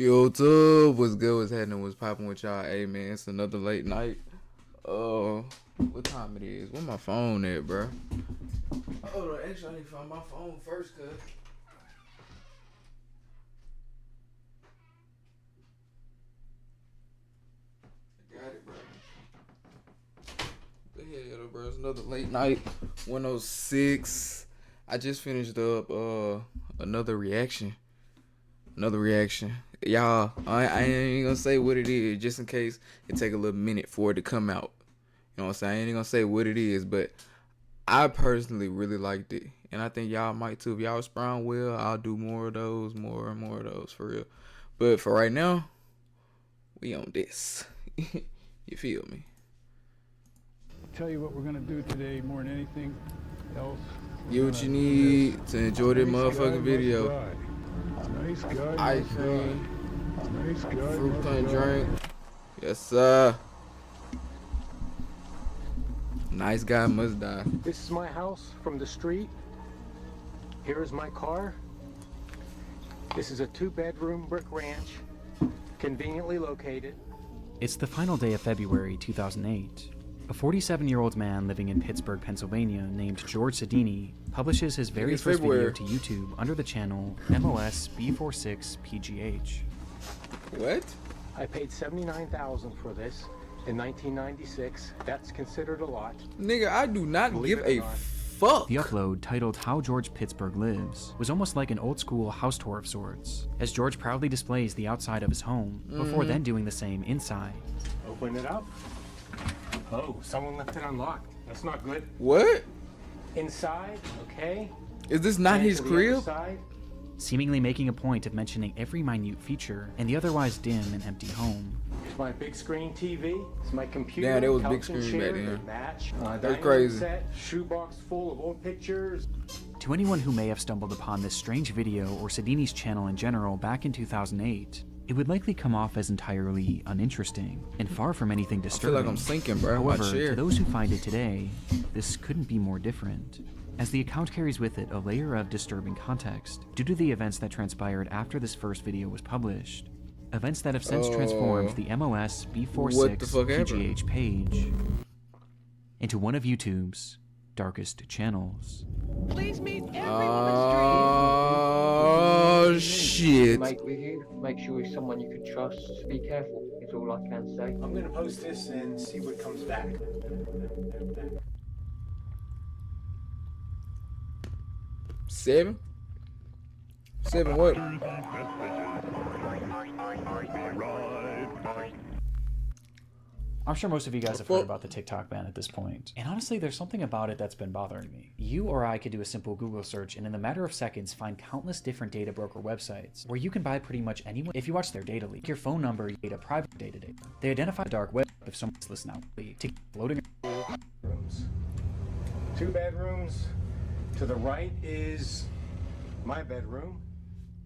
YouTube, what's good? What's happening? What's popping with y'all? Hey man, it's another late night. What time it is? Where my phone at, bro? Hold on, actually I need to find my phone first, cuz. I got it, bro. But yeah, bro, it's another late night. 106. I just finished up another reaction. Y'all, I ain't gonna say what it is, just in case it take a little minute for it to come out. You know what I'm saying? I ain't gonna say what it is, but I personally really liked it, and I think y'all might too. If y'all respond well, I'll do more of those, more and more of those for real. But for right now, we on this. You feel me? I'll tell you what we're gonna do today more than anything else. Get what you need to enjoy this motherfucking video. Nice guy, Ice cream, nice guy, fruit punch drink. Yes, sir. Nice guy must die. This is my house from the street. Here is my car. This is a 2-bedroom brick ranch, conveniently located. It's the final day of February 2008. A 47-year-old man living in Pittsburgh, Pennsylvania, named George Sedini, publishes his very first video to YouTube under the channel MOS B46PGH. What? I paid $79,000 for this in 1996. That's considered a lot. Nigga, I do not give a fuck. The upload, titled How George Pittsburgh Lives, was almost like an old-school house tour of sorts, as George proudly displays the outside of his home, before then doing the same inside. Open it up. Oh, someone left it unlocked. That's not good. What? Inside, okay. Is this not his crib? Seemingly making a point of mentioning every minute feature in the otherwise dim and empty home. It's my big screen TV. It's my computer. Yeah, there was couch big screen and chair, back then. Match. That's crazy. Set, shoebox full of old pictures. To anyone who may have stumbled upon this strange video or Sedini's channel in general back in 2008, it would likely come off as entirely uninteresting and far from anything disturbing. I feel like I'm sinking, bro. However, to those who find it today, this couldn't be more different, as the account carries with it a layer of disturbing context due to the events that transpired after this first video was published. Events that have since transformed the MOS B46PGH page into one of YouTube's darkest channels. Please meet every woman's Oh shit. Make sure he's someone you can trust. Be careful, is all I can say. I'm gonna post this and see what comes back. Seven what? I'm sure most of you guys have heard about the TikTok ban at this point. And honestly, there's something about it that's been bothering me. You or I could do a simple Google search and in a matter of seconds find countless different data broker websites where you can buy pretty much anyone if you watch their data leak. Your phone number, your data, private data. They identify the dark web if someone's listening out to keep loading. Rooms. 2 bedrooms. To the right is my bedroom.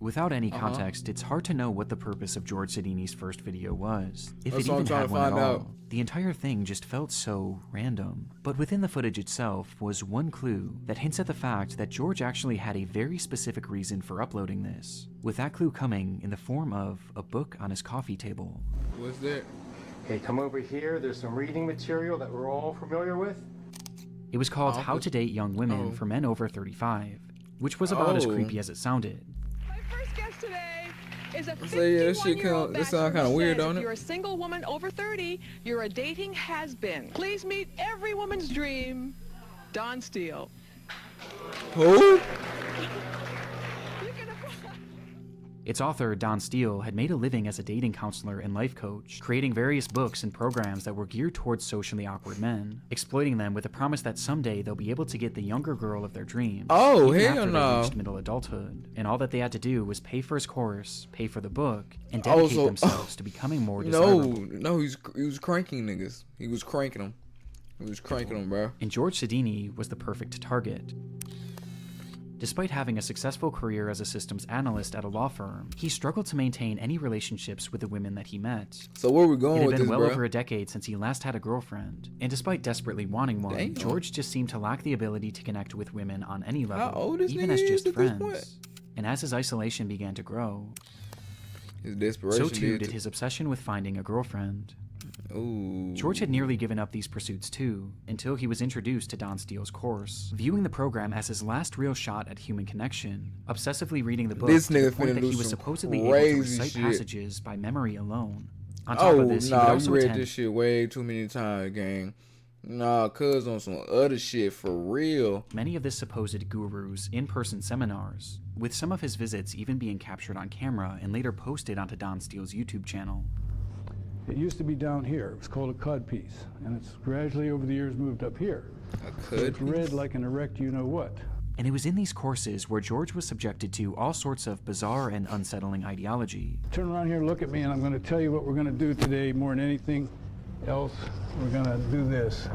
Without any context, it's hard to know what the purpose of George Sedini's first video was, if That's it what even I'm had trying to one at find all. out. The entire thing just felt so random. But within the footage itself was one clue that hints at the fact that George actually had a very specific reason for uploading this, with that clue coming in the form of a book on his coffee table. What's that? Okay, come over here. There's some reading material that we're all familiar with. It was called How to Date Young Women for Men Over 35, which was about as creepy as it sounded. My first guest today is a This shit 51-year-old this sound kind of weird, don't If it? you're a single woman over 30, you're a dating has-been. Please meet every woman's dream, Don Steele. Who? Its author, Don Steele, had made a living as a dating counselor and life coach, creating various books and programs that were geared towards socially awkward men, exploiting them with the promise that someday they'll be able to get the younger girl of their dreams. Oh, even hell after no. they reached middle adulthood, and all that they had to do was pay for his course, pay for the book, and dedicate themselves to becoming more desirable. No, he was cranking niggas. He was cranking them. He was cranking them, bro. And George Sedini was the perfect target. Despite having a successful career as a systems analyst at a law firm, he struggled to maintain any relationships with the women that he met. So where we going with this, It had been well bro? over a decade since he last had a girlfriend, and despite desperately wanting one, Damn. George just seemed to lack the ability to connect with women on any level, How old is even nigga as is just at this friends. point? And as his isolation began to grow, His desperation. So too did his obsession with finding a girlfriend. Ooh. George had nearly given up these pursuits too, until he was introduced to Don Steele's course, viewing the program as his last real shot at human connection, obsessively reading the book This to the nigga point finna that do he was some supposedly able crazy to recite shit. passages by memory alone. On top of this, he would Nah, also you read attend this shit way too many times, gang. Nah, cuz on some other shit for real. many of this supposed guru's in-person seminars, with some of his visits even being captured on camera and later posted onto Don Steele's YouTube channel. It used to be down here. It was called a cod piece, and it's gradually over the years moved up here. A So it's cud red piece? like an erect you-know-what. And it was in these courses where George was subjected to all sorts of bizarre and unsettling ideology. Turn around here, look at me, and I'm going to tell you what we're going to do today more than anything else. We're going to do this.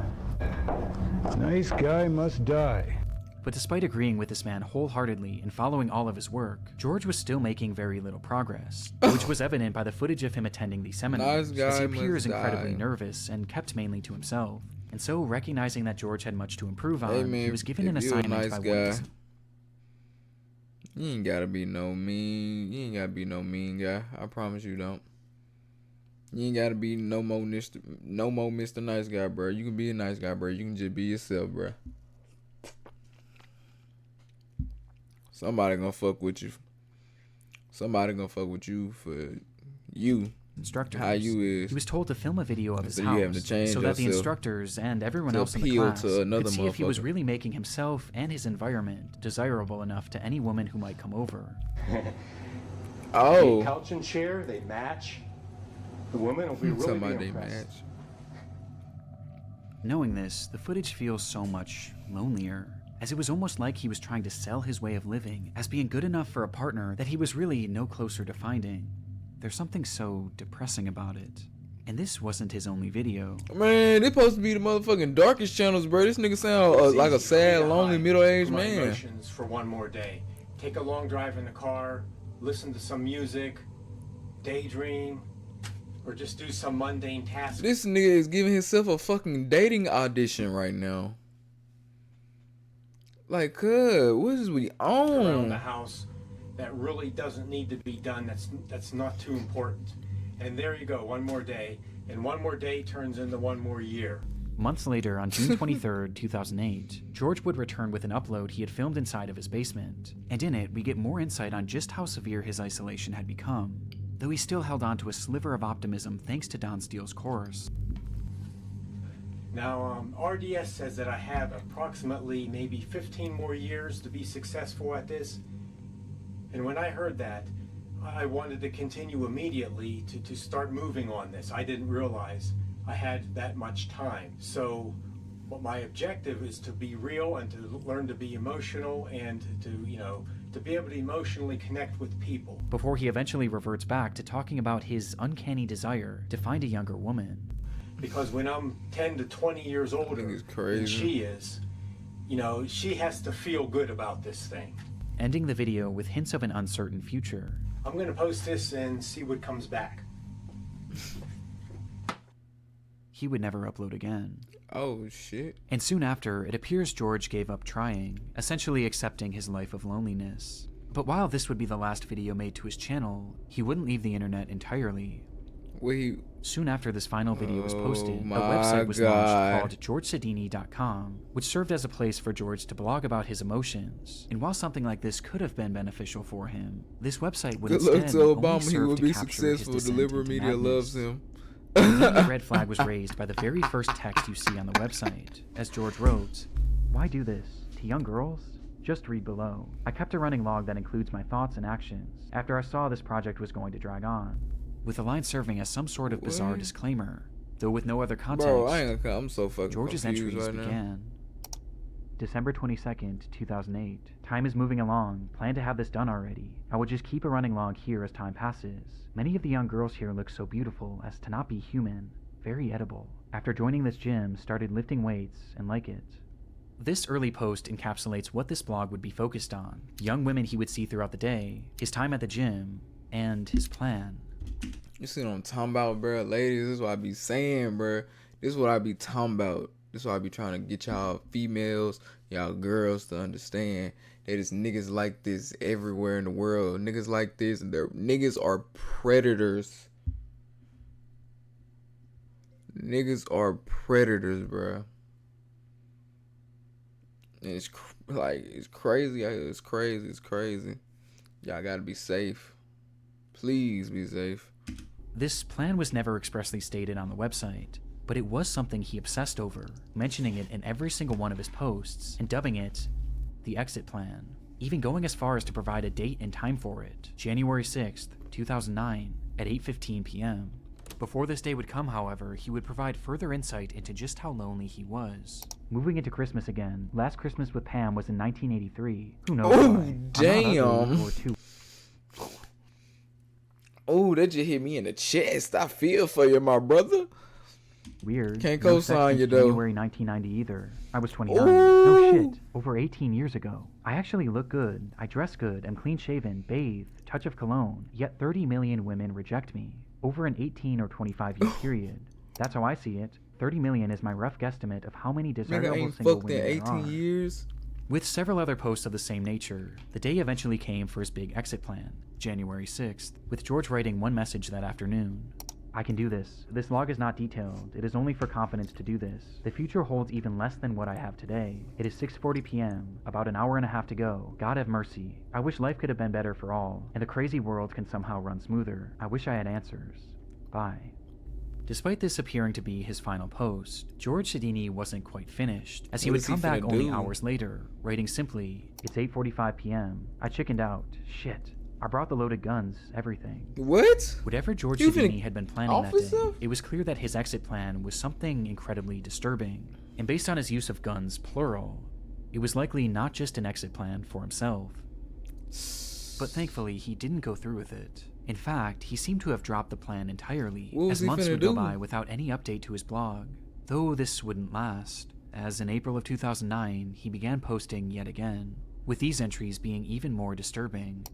Nice guy must die. But despite agreeing with this man wholeheartedly and following all of his work, George was still making very little progress, which was evident by the footage of him attending these seminars, Nice guy as he must appears incredibly die. nervous and kept mainly to himself. And so, recognizing that George had much to improve on, Hey man, he was given an if you a assignment nice by one guy, of his... you ain't gotta be no mean. You ain't gotta be no mean guy. I promise you don't. You ain't gotta be no more Mr. Nice Guy, bro. You can be a nice guy, bro. You can just be yourself, bro. Somebody gonna fuck with you. Somebody gonna fuck with you for you. instructors. How you is. He was told to film a video of his So you house having to change so that the yourself instructors and everyone to else in the appeal class to another could see if he was motherfucker. really making himself and his environment desirable enough to any woman who might come over. Oh. The couch and chair, they match. The woman will be really Somebody be they impressed. match. Knowing this, the footage feels so much lonelier, as it was almost like he was trying to sell his way of living as being good enough for a partner that he was really no closer to finding. There's something so depressing about it. And this wasn't his only video. Man, they supposed to be the motherfucking darkest channels, bro. This nigga sound like a It's easy for me sad, to lonely, hide middle-aged my man. emotions for one more day. Take a long drive in the car, listen to some music, daydream, or just do some mundane task. This nigga is giving himself a fucking dating audition right now. Like, cuz, what is we around the on? house that really doesn't need to be done. That's not too important. And there you go, one more day, and one more day turns into one more year. Months later, on June 23rd, 2008, George would return with an upload he had filmed inside of his basement. And in it, we get more insight on just how severe his isolation had become, though he still held on to a sliver of optimism thanks to Don Steele's course. Now, RDS says that I have approximately maybe 15 more years to be successful at this. And when I heard that, I wanted to continue immediately to start moving on this. I didn't realize I had that much time. So what my objective is to be real and to learn to be emotional and to be able to emotionally connect with people. Before he eventually reverts back to talking about his uncanny desire to find a younger woman. Because when I'm 10 to 20 years older it's crazy. than she is, she has to feel good about this thing. Ending the video with hints of an uncertain future. I'm going to post this and see what comes back. He would never upload again. Oh, shit. And soon after, it appears George gave up trying, essentially accepting his life of loneliness. But while this would be the last video made to his channel, he wouldn't leave the internet entirely. Wait, Soon after this final video was posted, a my website was God. launched called GeorgeSedini.com, which served as a place for George to blog about his emotions. And while something like this could have been beneficial for him, this website would good luck instead to only Obama. He serve would to be capture his successful. descent Deliberate into media madness. loves him. Then the red flag was raised by the very first text you see on the website, as George wrote, "Why do this? To young girls? Just read below. I kept a running log that includes my thoughts and actions after I saw this project was going to drag on," with the line serving as some sort of bizarre What? disclaimer, though with no other context. Bro, I'm so fucking George's confused entries right now. began. December 22nd, 2008. Time is moving along. Plan to have this done already. I will just keep a running log here as time passes. Many of the young girls here look so beautiful as to not be human. Very edible. After joining this gym, started lifting weights and like it. This early post encapsulates what this blog would be focused on. Young women he would see throughout the day, his time at the gym, and his plan. You see what I'm talking about, bro? Ladies, this is what I be saying, bro. This is what I be talking about. This is what I be trying to get y'all females, y'all girls to understand It is niggas like this everywhere in the world. Niggas like this, and niggas are predators. Niggas are predators, bruh. And it's crazy. It's crazy. Y'all gotta be safe. Please be safe. This plan was never expressly stated on the website, but it was something he obsessed over, mentioning it in every single one of his posts and dubbing it the exit plan, even going as far as to provide a date and time for it, January 6th, 2009 at 8:15 p.m. Before this day would come, however, he would provide further insight into just how lonely he was. Moving into Christmas again, last Christmas with Pam was in 1983. Who knows Oh, why? damn. Oh, that just hit me in the chest. I feel for you, my brother. Weird. Can't No co-sign sex you, since though. January 1990 either. I was 29. Ooh. No shit. Over 18 years ago. I actually look good. I dress good. I'm clean shaven, bathed, touch of cologne. Yet 30 million women reject me. Over an 18 or 25 year period. That's how I see it. 30 million is my rough guesstimate of how many Nigga desirable ain't single fucked in women there 18 are. years. With several other posts of the same nature, the day eventually came for his big exit plan, January 6th, with George writing one message that afternoon. I can do this. This log is not detailed. It is only for confidence to do this. The future holds even less than what I have today. It is 6:40 p.m., about an hour and a half to go. God have mercy. I wish life could have been better for all, and the crazy world can somehow run smoother. I wish I had answers. Bye. Despite this appearing to be his final post, George Sidini wasn't quite finished, as he What would is he come back finna only do? hours later, writing simply, "It's 8:45 p.m. I chickened out. Shit. I brought the loaded guns, everything." What? Whatever George You Sidini finna had been planning off that day, himself? it was clear that his exit plan was something incredibly disturbing. And based on his use of guns, plural, it was likely not just an exit plan for himself. But thankfully, he didn't go through with it. In fact, he seemed to have dropped the plan entirely, What was as he months finna would go do? by without any update to his blog. Though this wouldn't last, as in April of 2009, he began posting yet again, with these entries being even more disturbing.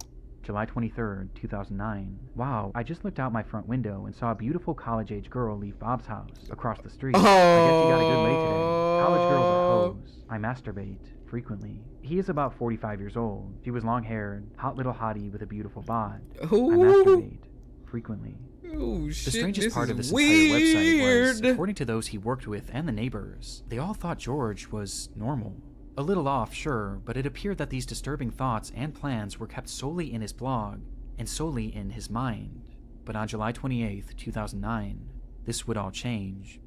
July 23rd, 2009. Wow, I just looked out my front window and saw a beautiful college-age girl leave Bob's house across the street. I guess he got a good lay today. College girls are hoes. I masturbate frequently. He is about 45 years old. She was long-haired, hot little hottie with a beautiful bod. I masturbate frequently. Oh shit! The strangest this part is of this weird. entire website was, according to those he worked with and the neighbors, they all thought George was normal. A little off, sure, but it appeared that these disturbing thoughts and plans were kept solely in his blog, and solely in his mind. But on July 28th, 2009, this would all change.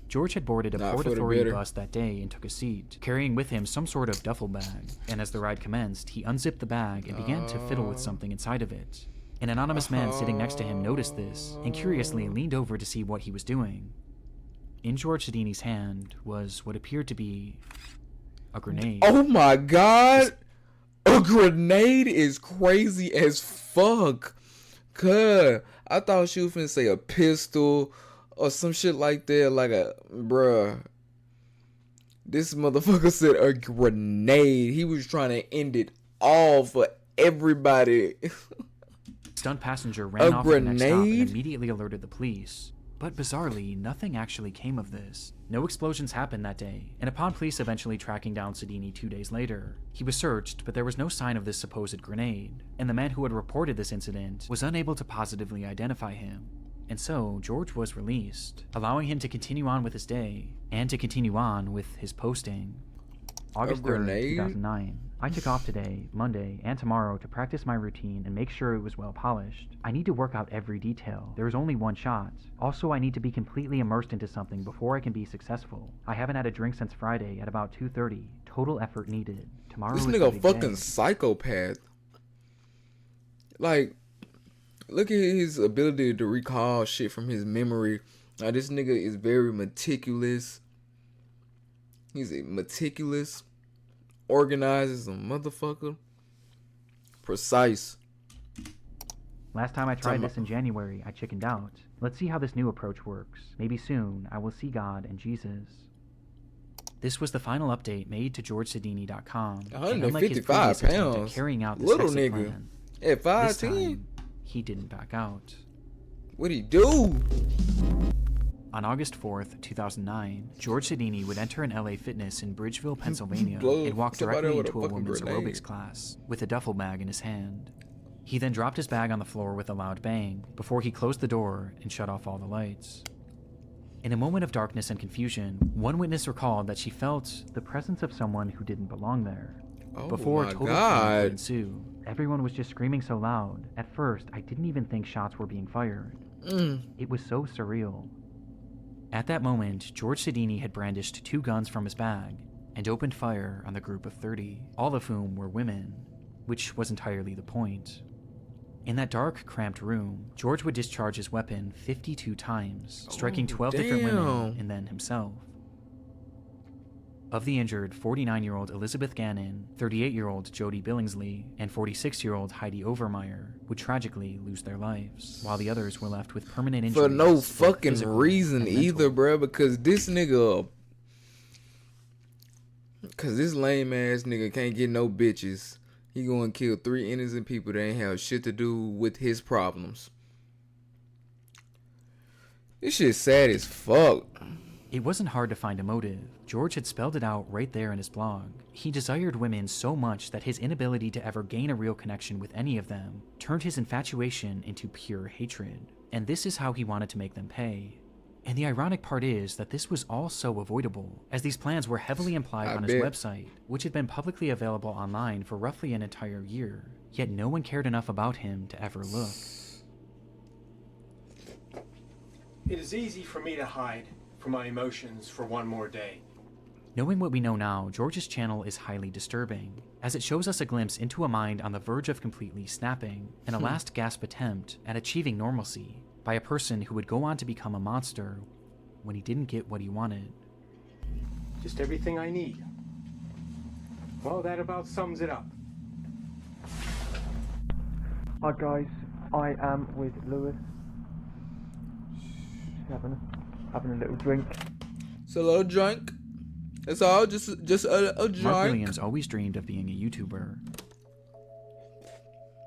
George had boarded a Not Port for the Authority better. bus that day and took a seat, carrying with him some sort of duffel bag, and as the ride commenced, he unzipped the bag and began to fiddle with something inside of it. An anonymous man sitting next to him noticed this, and curiously leaned over to see what he was doing. In George Sidini's hand was what appeared to be a grenade. Oh my god! A grenade is crazy as fuck. Cuz I thought she was finna say a pistol or some shit like that. Like a bruh. This motherfucker said a grenade. He was trying to end it all for everybody. Stunned passenger ran A off at the next stop and grenade? immediately alerted the police. But bizarrely, nothing actually came of this. No explosions happened that day, and upon police eventually tracking down Sidini 2 days later, he was searched, but there was no sign of this supposed grenade, and the man who had reported this incident was unable to positively identify him. And so, George was released, allowing him to continue on with his day, and to continue on with his posting. August 3rd, grenade? 2009. I took off today, Monday, and tomorrow to practice my routine and make sure it was well polished. I need to work out every detail. There is only one shot. Also, I need to be completely immersed into something before I can be successful. I haven't had a drink since Friday at about 2:30. Total effort needed. Tomorrow This is the nigga a big fucking day. psychopath. Like, look at his ability to recall shit from his memory. Now, this nigga is very meticulous. He's a meticulous, organized as a motherfucker. Precise. Last time I tried this in January, I chickened out. Let's see how this new approach works. Maybe soon I will see God and Jesus. This was the final update made to GeorgeSidini.com. And unlike his 155 previous attempt at pounds. carrying out this Little exit nigga. plan, At this 5'10". time he didn't back out. What'd he do? On August 4th, 2009, George Sidini would enter an LA Fitness in Bridgeville, Pennsylvania, and walk directly into a women's aerobics class with a duffel bag in his hand. He then dropped his bag on the floor with a loud bang before he closed the door and shut off all the lights. In a moment of darkness and confusion, one witness recalled that she felt the presence of someone who didn't belong there. Before total panic would ensue, everyone was just screaming so loud. At first, I didn't even think shots were being fired. It was so surreal. At that moment, George Sidini had brandished 2 guns from his bag and opened fire on the group of 30, all of whom were women, which was entirely the point. In that dark, cramped room, George would discharge his weapon 52 times, striking 12 different women and then himself. Of the injured, 49-year-old Elizabeth Gannon, 38-year-old Jody Billingsley, and 46-year-old Heidi Overmeyer would tragically lose their lives, while the others were left with permanent injuries. For no fucking reason either, bro, because this nigga... Because this lame-ass nigga can't get no bitches. He gonna kill 3 innocent people that ain't have shit to do with his problems. This shit sad as fuck. It wasn't hard to find a motive. George had spelled it out right there in his blog. He desired women so much that his inability to ever gain a real connection with any of them turned his infatuation into pure hatred. And this is how he wanted to make them pay. And the ironic part is that this was all so avoidable, as these plans were heavily implied on his website, which had been publicly available online for roughly an entire year. Yet no one cared enough about him to ever look. It is easy for me to hide from my emotions for one more day. Knowing what we know now, George's channel is highly disturbing, as it shows us a glimpse into a mind on the verge of completely snapping, and a last gasp attempt at achieving normalcy by a person who would go on to become a monster when he didn't get what he wanted. Just everything I need. Well, that about sums it up. Hi guys, I am with Lewis. Just having a little drink. It's a little drink. It's all just a drink. Mark Williams always dreamed of being a YouTuber.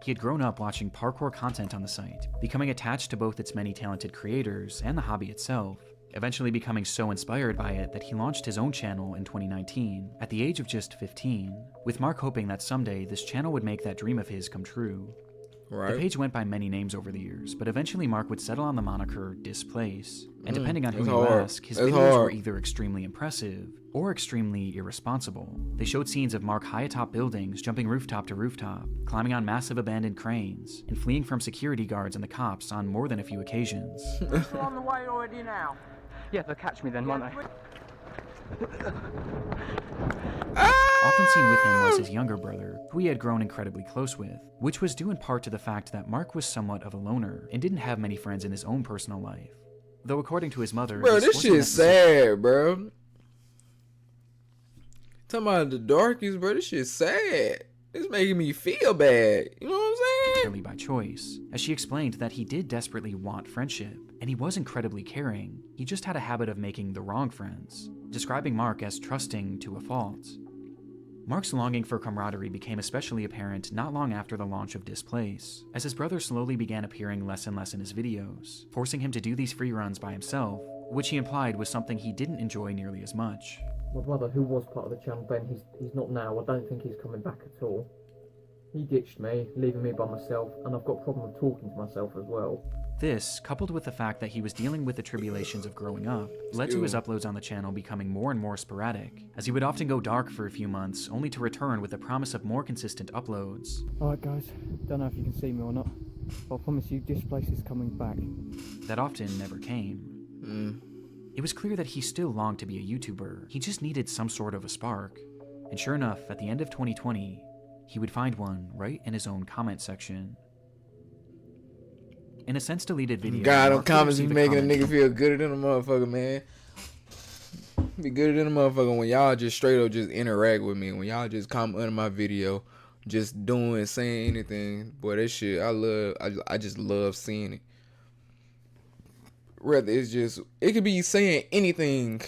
He had grown up watching parkour content on the site, becoming attached to both its many talented creators and the hobby itself, eventually becoming so inspired by it that he launched his own channel in 2019, at the age of just 15, with Mark hoping that someday this channel would make that dream of his come true. Right. The page went by many names over the years, but eventually Mark would settle on the moniker Displace. And depending on who you ask, his videos were either extremely impressive or extremely irresponsible. They showed scenes of Mark high atop buildings, jumping rooftop to rooftop, climbing on massive abandoned cranes, and fleeing from security guards and the cops on more than a few occasions. You're on the way already now. Yeah, they'll catch me then, won't they? Often seen with him was his younger brother, who he had grown incredibly close with, which was due in part to the fact that Mark was somewhat of a loner and didn't have many friends in his own personal life. Though according to his mother, bro, this shit is sad, bro. Talking about the darkies, bro, this shit sad. It's making me feel bad. You know what I'm saying? By choice, as she explained that he did desperately want friendship, and he was incredibly caring. He just had a habit of making the wrong friends, describing Mark as trusting to a fault. Mark's longing for camaraderie became especially apparent not long after the launch of Displace, as his brother slowly began appearing less and less in his videos, forcing him to do these free runs by himself, which he implied was something he didn't enjoy nearly as much. My brother, who was part of the channel, Ben, he's not now. I don't think he's coming back at all. He ditched me, leaving me by myself, and I've got a problem with talking to myself as well. This, coupled with the fact that he was dealing with the tribulations of growing up, led to his uploads on the channel becoming more and more sporadic, as he would often go dark for a few months, only to return with the promise of more consistent uploads. Alright guys, don't know if you can see me or not, but I promise you Displace is coming back. That often never came. It was clear that he still longed to be a YouTuber, he just needed some sort of a spark. And sure enough, at the end of 2020, he would find one right in his own comment section. In a since deleted video, God, them comments be making a nigga feel gooder than a motherfucker, man. Be gooder than a motherfucker when y'all just straight up just interact with me. When y'all just comment under my video, just doing, saying anything. Boy, that shit, I just love seeing it. Rather, it's just, it could be saying anything.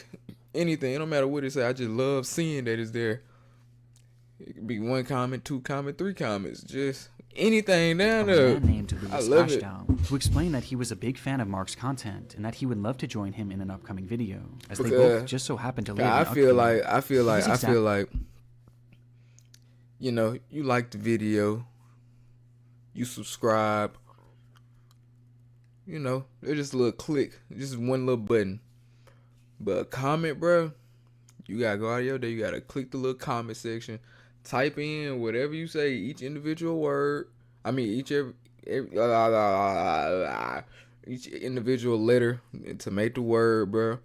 Anything, it don't matter what it say. I just love seeing that it's there. It could be 1 comment, 2 comment, 3 comments. Just anything down from a there. man named I Louis love it. Ashdown, who explained that he was a big fan of Mark's content and that he would love to join him in an upcoming video, as they both just so happened to live in I feel Uckfield. like, you know, you like the video, you subscribe, you know, it's just a little click, just one little button. But a comment, bro, you gotta go out of your day, you gotta click the little comment section, type in whatever you say, each individual word. I mean, each individual letter to make the word, bro.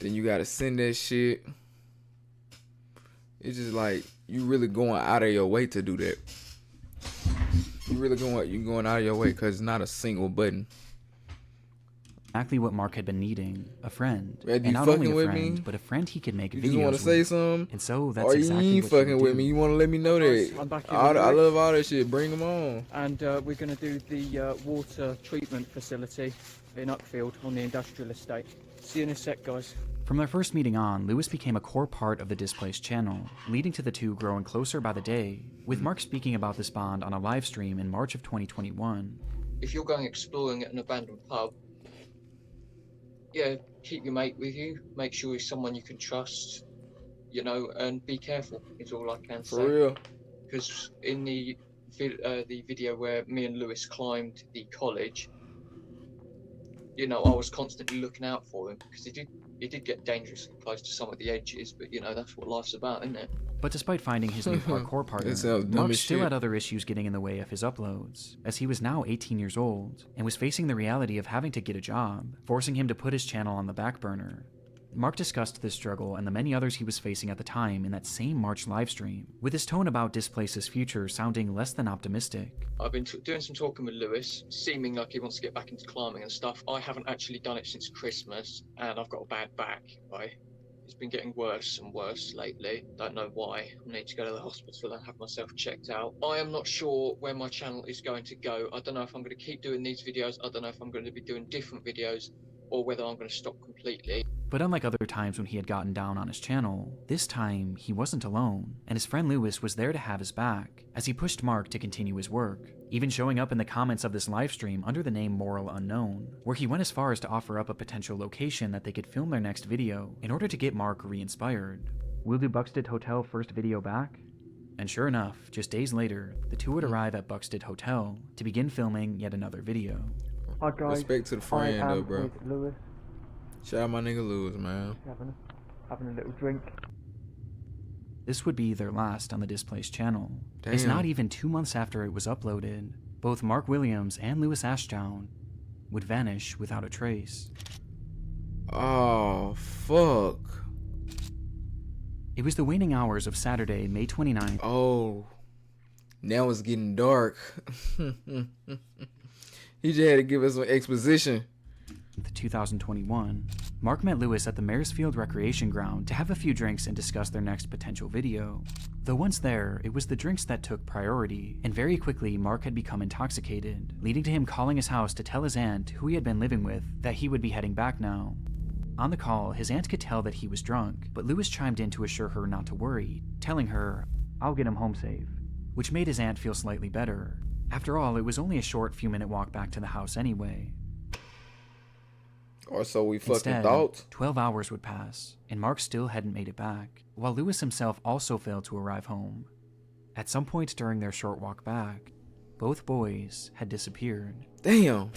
Then you gotta send that shit. It's just like you really going out of your way to do that. You going out of your way because it's not a single button. Exactly what Mark had been needing, a friend. Man, And not only a friend, but a friend he could make videos with. You just want to say something? And so that's or exactly you ain't what he fucking would with do. me. You want to let me know that. I'm back in I the love all that shit. Bring them on. And we're going to do the water treatment facility in Uckfield on the industrial estate. See you in a sec, guys. From their first meeting on, Lewis became a core part of the Displaced channel, leading to the two growing closer by the day, with Mark speaking about this bond on a live stream in March of 2021. If you're going exploring at an abandoned pub, yeah, keep your mate with you. Make sure he's someone you can trust, you know, and be careful is all I can say. For real. Because in the video where me and Lewis climbed the college, you know, I was constantly looking out for him because he did get dangerously close to some of the edges, but you know, that's what life's about, isn't it? But despite finding his new parkour partner, Mark still had other issues getting in the way of his uploads, as he was now 18 years old and was facing the reality of having to get a job, forcing him to put his channel on the back burner. Mark discussed this struggle and the many others he was facing at the time in that same March livestream, with his tone about Displace's future sounding less than optimistic. I've been doing some talking with Lewis, seeming like he wants to get back into climbing and stuff. I haven't actually done it since Christmas, and I've got a bad back, right? It's been getting worse and worse lately. Don't know why. I need to go to the hospital and have myself checked out. I am not sure where my channel is going to go. I don't know if I'm going to keep doing these videos. I don't know if I'm going to be doing different videos or whether I'm going to stop completely. But unlike other times when he had gotten down on his channel, this time he wasn't alone, and his friend Lewis was there to have his back, as he pushed Mark to continue his work, even showing up in the comments of this livestream under the name Moral Unknown, where he went as far as to offer up a potential location that they could film their next video in order to get Mark re-inspired. We'll do Buxted Hotel first video back? And sure enough, just days later, the two would arrive at Buxted Hotel to begin filming yet another video. Hi guys. Respect to the friend though, bro. With Lewis. Shout out my nigga Lewis, man. Having a little drink. This would be their last on the Displaced channel. Damn. It's not even 2 months after it was uploaded. Both Mark Williams and Louis Ashdown would vanish without a trace. Oh, fuck. It was the waning hours of Saturday, May 29th. Oh, now it's getting dark. He just had to give us some exposition. 2021, Mark met Lewis at the Maresfield Recreation Ground to have a few drinks and discuss their next potential video. Though once there, it was the drinks that took priority, and very quickly Mark had become intoxicated, leading to him calling his house to tell his aunt, who he had been living with, that he would be heading back now. On the call, his aunt could tell that he was drunk, but Lewis chimed in to assure her not to worry, telling her, "I'll get him home safe," which made his aunt feel slightly better. After all, it was only a short few-minute walk back to the house anyway. Or so we fucking Instead, thought. 12 hours would pass, and Mark still hadn't made it back, while Lewis himself also failed to arrive home. At some point during their short walk back, both boys had disappeared. Damn.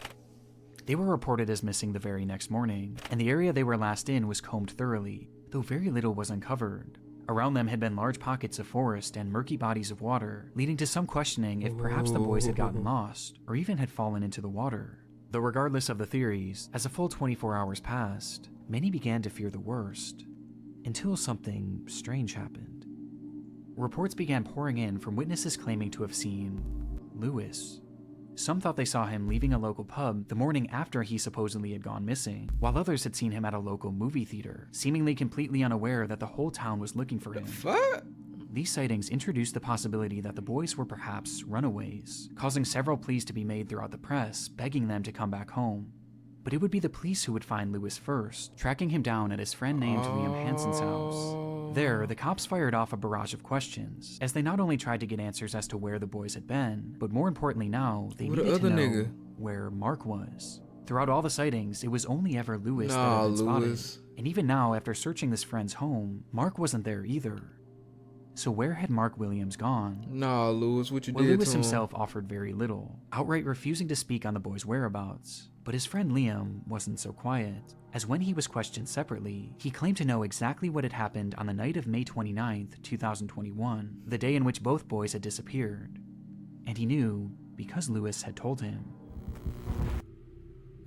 They were reported as missing the very next morning, and the area they were last in was combed thoroughly, though very little was uncovered. Around them had been large pockets of forest and murky bodies of water, leading to some questioning if perhaps the boys had gotten lost, or even had fallen into the water. Though regardless of the theories, as a full 24 hours passed, many began to fear the worst, until something strange happened. Reports began pouring in from witnesses claiming to have seen Lewis. Some thought they saw him leaving a local pub the morning after he supposedly had gone missing, while others had seen him at a local movie theater, seemingly completely unaware that the whole town was looking for him. Fuck? These sightings introduced the possibility that the boys were perhaps runaways, causing several pleas to be made throughout the press, begging them to come back home. But it would be the police who would find Lewis first, tracking him down at his friend named Liam Hansen's house. There, the cops fired off a barrage of questions, as they not only tried to get answers as to where the boys had been, but more importantly now, they Where the needed to other know nigga? where Mark was. Throughout all the sightings, it was only ever Lewis that Nah, had been Lewis. spotted. And even now, after searching this friend's home, Mark wasn't there either. So where had Mark Williams gone? Nah, Lewis, what you Well, did Lewis to him? himself offered very little, outright refusing to speak on the boys' whereabouts. But his friend Liam wasn't so quiet, as when he was questioned separately, he claimed to know exactly what had happened on the night of May 29th, 2021, the day in which both boys had disappeared. And he knew because Lewis had told him.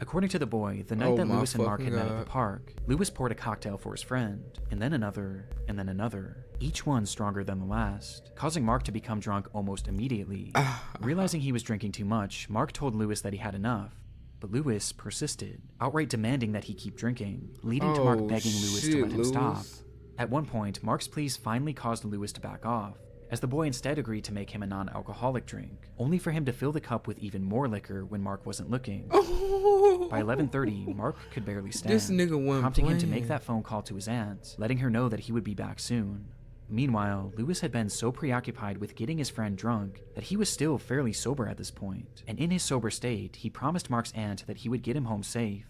According to the boy, the night Oh that my Lewis and Mark fucking had met at God. the park, Lewis poured a cocktail for his friend, and then another, each one stronger than the last, causing Mark to become drunk almost immediately. Realizing he was drinking too much, Mark told Lewis that he had enough, but Lewis persisted, outright demanding that he keep drinking, leading to Mark Oh, begging Lewis to shit, let him stop. Lewis. At one point, Mark's pleas finally caused Lewis to back off, as the boy instead agreed to make him a non-alcoholic drink, only for him to fill the cup with even more liquor when Mark wasn't looking. By 11:30, Mark could barely stand, This nigga wasn't prompting him to playing. make that phone call to his aunt, letting her know that he would be back soon. Meanwhile, Lewis had been so preoccupied with getting his friend drunk that he was still fairly sober at this point, and in his sober state, he promised Mark's aunt that he would get him home safe.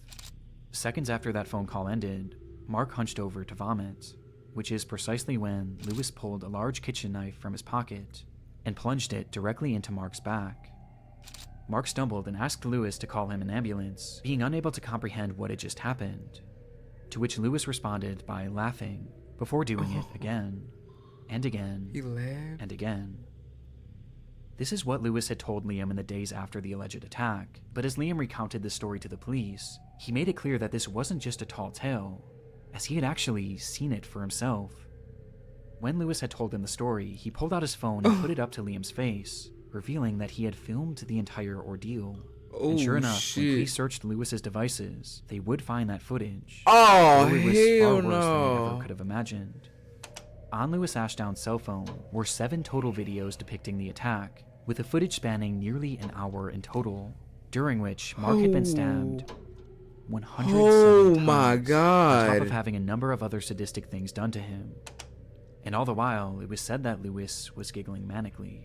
Seconds after that phone call ended, Mark hunched over to vomit, which is precisely when Lewis pulled a large kitchen knife from his pocket and plunged it directly into Mark's back. Mark stumbled and asked Lewis to call him an ambulance, being unable to comprehend what had just happened, to which Lewis responded by laughing before doing it again and again He laughed. and again. This is what Lewis had told Liam in the days after the alleged attack, but as Liam recounted the story to the police, he made it clear that this wasn't just a tall tale, as he had actually seen it for himself. When Lewis had told him the story, he pulled out his phone and put it up to Liam's face, revealing that he had filmed the entire ordeal. And sure enough, when police searched Lewis's devices, they would find that footage. Oh, Though it was hell far worse than they no. ever could have imagined. On Lewis Ashdown's cell phone were 7 total videos depicting the attack, with the footage spanning nearly an hour in total, during which Mark had been stabbed 107 Oh times, my on top God. of having a number of other sadistic things done to him. And all the while, it was said that Lewis was giggling manically.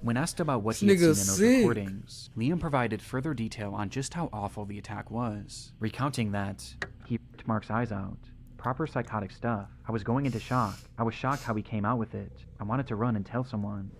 When asked about what he had seen in This nigga's those sick. recordings, Liam provided further detail on just how awful the attack was, recounting that he ripped Mark's eyes out. Proper psychotic stuff. I was going into shock. I was shocked how he came out with it. I wanted to run and tell someone.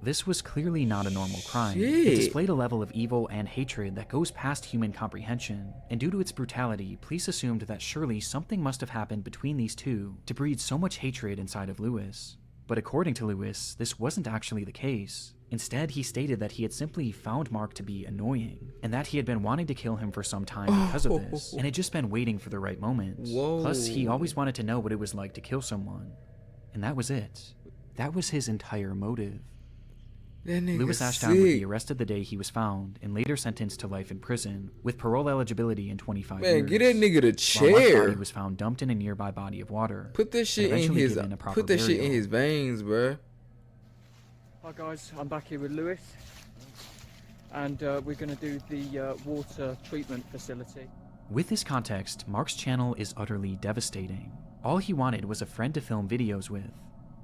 This was clearly not a normal crime. It Shit. displayed a level of evil and hatred that goes past human comprehension, and due to its brutality, police assumed that surely something must have happened between these two to breed so much hatred inside of Lewis. But according to Lewis, this wasn't actually the case. Instead, he stated that he had simply found Mark to be annoying, and that he had been wanting to kill him for some time because of this, and had just been waiting for the right moment. Whoa. Plus, he always wanted to know what it was like to kill someone. And that was it. That was his entire motive. That nigga Lewis Ashdown would be sick. arrested the day he was found and later sentenced to life in prison, with parole eligibility in 25 Man, years. get that nigga the While Mark's chair. body was found dumped in a nearby body of water. Put that shit in eventually his. given a proper Put that shit in burial. his veins, bruh. Hi guys, I'm back here with Lewis, and we're going to do the water treatment facility. With this context, Mark's channel is utterly devastating. All he wanted was a friend to film videos with.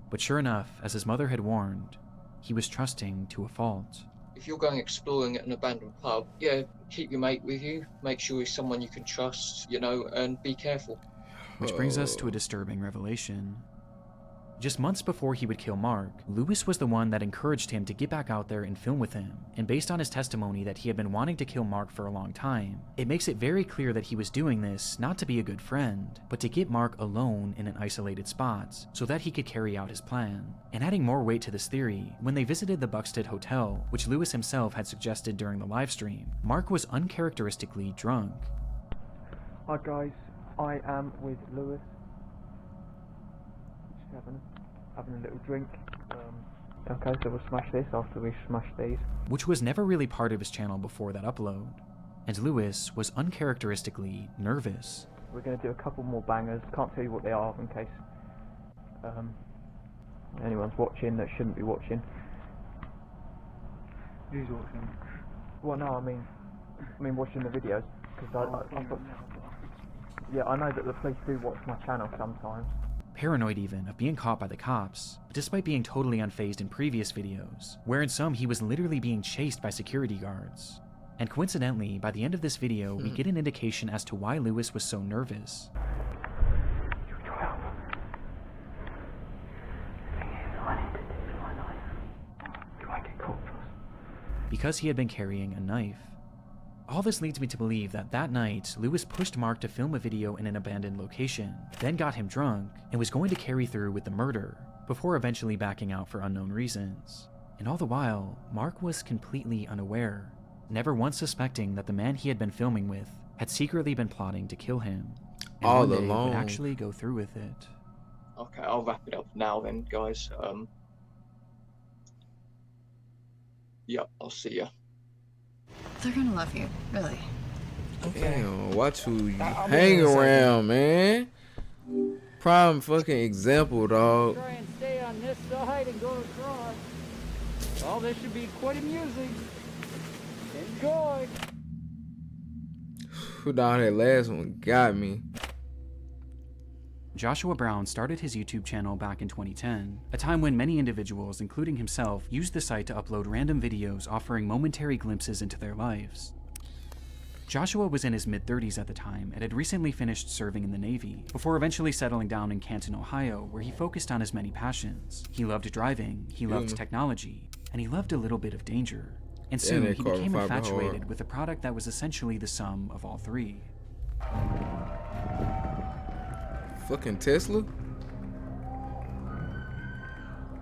But sure enough, as his mother had warned, he was trusting to a fault. If you're going exploring at an abandoned pub, yeah, keep your mate with you. Make sure he's someone you can trust, you know, and be careful. Which brings us to a disturbing revelation. Just months before he would kill Mark, Lewis was the one that encouraged him to get back out there and film with him, and based on his testimony that he had been wanting to kill Mark for a long time, it makes it very clear that he was doing this not to be a good friend, but to get Mark alone in an isolated spot, so that he could carry out his plan. And adding more weight to this theory, when they visited the Buxted Hotel, which Lewis himself had suggested during the livestream, Mark was uncharacteristically drunk. Hi guys, I am with Lewis. Just having a little drink. Okay, so we'll smash this after we smash these. Which was never really part of his channel before that upload. And Lewis was uncharacteristically nervous. We're going to do a couple more bangers. Can't tell you what they are in case anyone's watching that shouldn't be watching. Who's watching? Well, no, I mean watching the videos, because I thought. Yeah, I know that the police do watch my channel sometimes. Paranoid even of being caught by the cops, despite being totally unfazed in previous videos, where in some he was literally being chased by security guards. And coincidentally, by the end of this video, we get an indication as to why Lewis was so nervous. Because he had been carrying a knife. All this leads me to believe that that night, Lewis pushed Mark to film a video in an abandoned location, then got him drunk, and was going to carry through with the murder, before eventually backing out for unknown reasons. And all the while, Mark was completely unaware, never once suspecting that the man he had been filming with had secretly been plotting to kill him, and all one day along would actually go through with it. Okay, I'll wrap it up now then, guys. Yep, I'll see ya. They're gonna love you, really. Damn, watch who you hang around, man. Prime fucking example, dog. Try and stay on this side and go across. Well, this should be quite amusing. Enjoy. Who down that last one got me. Joshua Brown started his YouTube channel back in 2010, a time when many individuals, including himself, used the site to upload random videos offering momentary glimpses into their lives. Joshua was in his mid-30s at the time and had recently finished serving in the Navy, before eventually settling down in Canton, Ohio, where he focused on his many passions. He loved driving, he loved technology, and he loved a little bit of danger. And soon, he became infatuated with a product that was essentially the sum of all three. Fucking Tesla?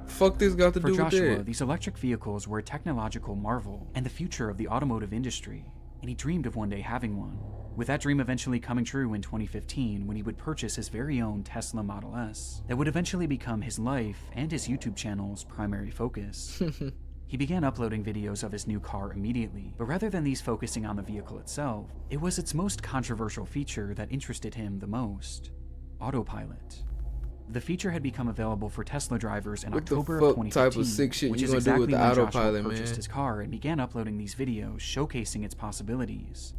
Fuck this got to do with that? For Joshua, these electric vehicles were a technological marvel and the future of the automotive industry, and he dreamed of one day having one. With that dream eventually coming true in 2015 when he would purchase his very own Tesla Model S that would eventually become his life and his YouTube channel's primary focus. He began uploading videos of his new car immediately, but rather than these focusing on the vehicle itself, it was its most controversial feature that interested him the most: autopilot. The feature had become available for Tesla drivers in October of 2015, type of sick shit which you is gonna do exactly with the when Joshua autopilot, purchased man? his car and began uploading these videos showcasing its possibilities.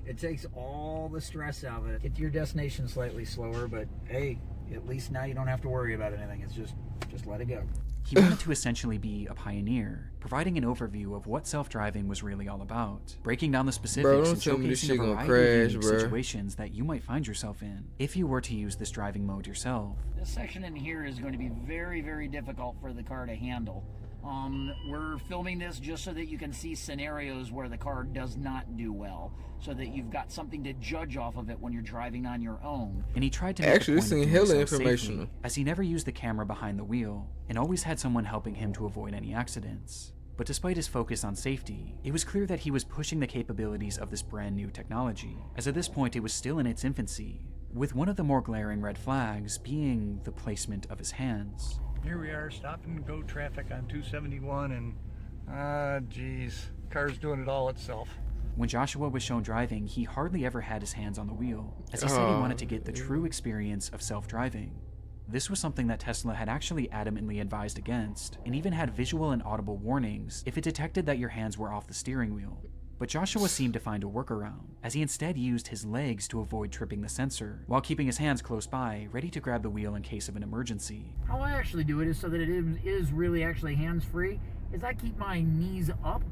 It takes all the stress out of it. Get to your destination slightly slower, but hey, at least now you don't have to worry about anything. It's just let it go. He wanted to essentially be a pioneer, providing an overview of what self-driving was really all about, breaking down the specifics and showcasing a variety of unique situations that you might find yourself in if you were to use this driving mode yourself. This section in here is going to be very, very difficult for the car to handle. We're filming this just so that you can see scenarios where the car does not do well, so that you've got something to judge off of it when you're driving on your own. And he tried to make Actually, this thing hella informational, safely, as he never used the camera behind the wheel and always had someone helping him to avoid any accidents. But despite his focus on safety, it was clear that he was pushing the capabilities of this brand new technology, as at this point it was still in its infancy, with one of the more glaring red flags being the placement of his hands. Here we are, stop and go traffic on 271, and geez, car's doing it all itself. When Joshua was shown driving, he hardly ever had his hands on the wheel, as he said he wanted to get the true experience of self-driving. This was something that Tesla had actually adamantly advised against, and even had visual and audible warnings if it detected that your hands were off the steering wheel. But Joshua seemed to find a workaround, as he instead used his legs to avoid tripping the sensor, while keeping his hands close by, ready to grab the wheel in case of an emergency. How I actually do it is so that it is really actually hands-free, is I keep my knees up,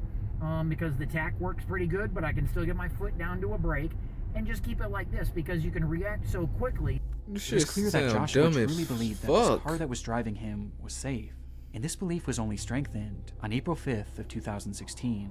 because the tack works pretty good, but I can still get my foot down to a brake, and just keep it like this, because you can react so quickly. It was clear that Joshua truly believed that the car that was driving him was safe, and this belief was only strengthened on April 5th of 2016.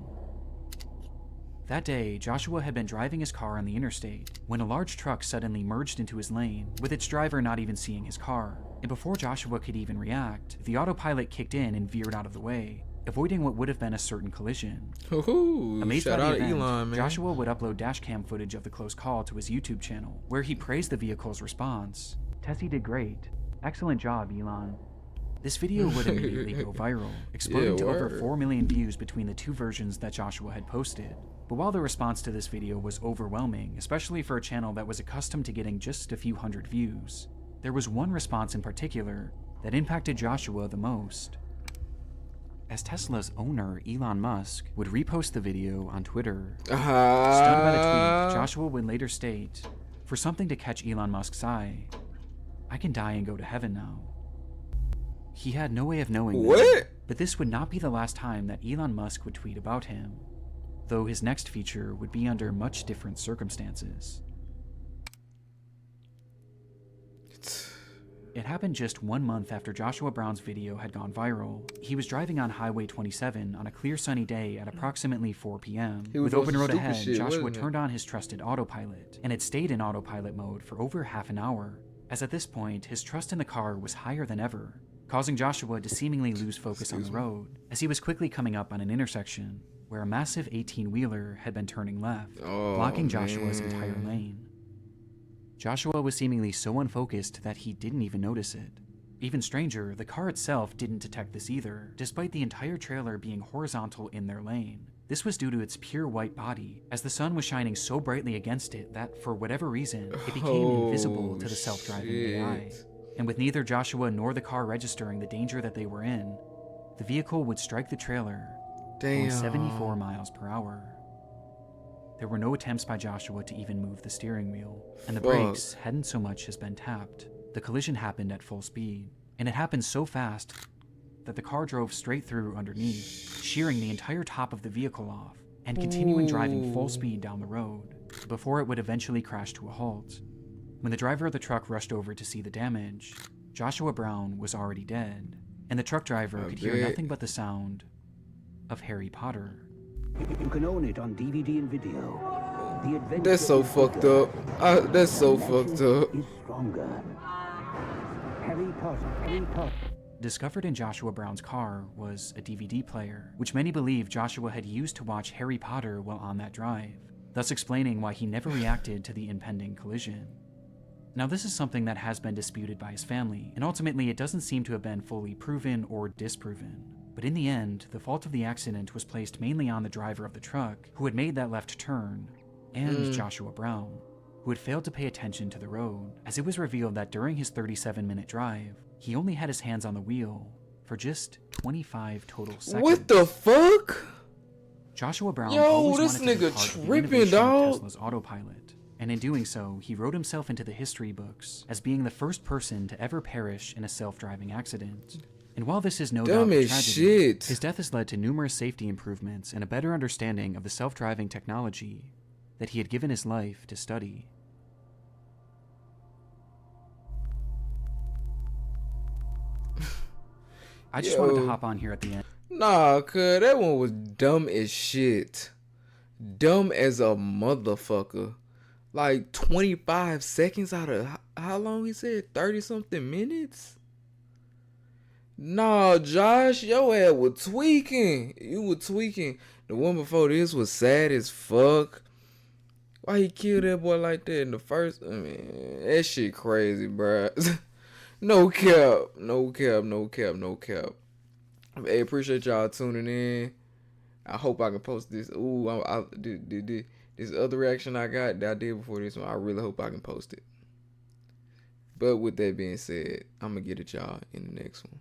That day, Joshua had been driving his car on the interstate when a large truck suddenly merged into his lane, with its driver not even seeing his car. And before Joshua could even react, the autopilot kicked in and veered out of the way, avoiding what would have been a certain collision. Amazed by the event, Elon, man. Joshua would upload dashcam footage of the close call to his YouTube channel, where he praised the vehicle's response. "Tessie did great. Excellent job, Elon." This video would immediately go viral, exploding to over 4 million views between the two versions that Joshua had posted. But while the response to this video was overwhelming, especially for a channel that was accustomed to getting just a few hundred views, there was one response in particular that impacted Joshua the most. as Tesla's owner, Elon Musk, would repost the video on Twitter. Stunned Uh-huh. by the tweet, Joshua would later state, "For something to catch Elon Musk's eye, I can die and go to heaven now." He had no way of knowing that, What? but this would not be the last time that Elon Musk would tweet about him, though his next feature would be under much different circumstances. It happened just 1 month after Joshua Brown's video had gone viral. He was driving on Highway 27 on a clear sunny day at approximately 4 p.m. With open road ahead, Joshua turned on his trusted autopilot, and it stayed in autopilot mode for over half an hour, as at this point, his trust in the car was higher than ever, causing Joshua to seemingly lose focus on the road, as he was quickly coming up on an intersection where a massive 18-wheeler had been turning left, blocking Joshua's entire lane. Joshua was seemingly so unfocused that he didn't even notice it. Even stranger, the car itself didn't detect this either, despite the entire trailer being horizontal in their lane. This was due to its pure white body, as the sun was shining so brightly against it that, for whatever reason, it became invisible to the self-driving AI. And with neither Joshua nor the car registering the danger that they were in, the vehicle would strike the trailer going 74 miles per hour. There were no attempts by Joshua to even move the steering wheel, and the brakes hadn't so much as been tapped. The collision happened at full speed, and it happened so fast that the car drove straight through underneath, shearing the entire top of the vehicle off, and continuing driving full speed down the road, before it would eventually crash to a halt. When the driver of the truck rushed over to see the damage, Joshua Brown was already dead, and the truck driver could hear nothing but the sound of Harry Potter. You can own it on DVD and video. That's so fucked up. That's so fucked up. Is stronger. Harry Potter. Discovered in Joshua Brown's car was a DVD player, which many believe Joshua had used to watch Harry Potter while on that drive, thus explaining why he never reacted to the impending collision. Now, this is something that has been disputed by his family, and ultimately it doesn't seem to have been fully proven or disproven. But in the end, the fault of the accident was placed mainly on the driver of the truck, who had made that left turn, and Joshua Brown, who had failed to pay attention to the road, as it was revealed that during his 37-minute drive, he only had his hands on the wheel for just 25 total seconds. What the fuck? Joshua Brown always this wanted to be nigga part of the tripping, innovation of dog. Tesla's autopilot, and in doing so, he wrote himself into the history books as being the first person to ever perish in a self-driving accident. And while this is no doubt a tragedy, his death has led to numerous safety improvements and a better understanding of the self-driving technology that he had given his life to study. I just wanted to hop on here at the end. Nah, cuz that one was dumb as shit. Dumb as a motherfucker. Like 25 seconds out of how long he said? 30-something minutes? Nah, Josh, your ass was tweaking. You were tweaking. The one before this was sad as fuck. Why he killed that boy like that in the first? I mean, that shit crazy, bruh. No cap. Hey, appreciate y'all tuning in. I hope I can post this. This other reaction I got that I did before this one, I really hope I can post it. But with that being said, I'm going to get at y'all in the next one.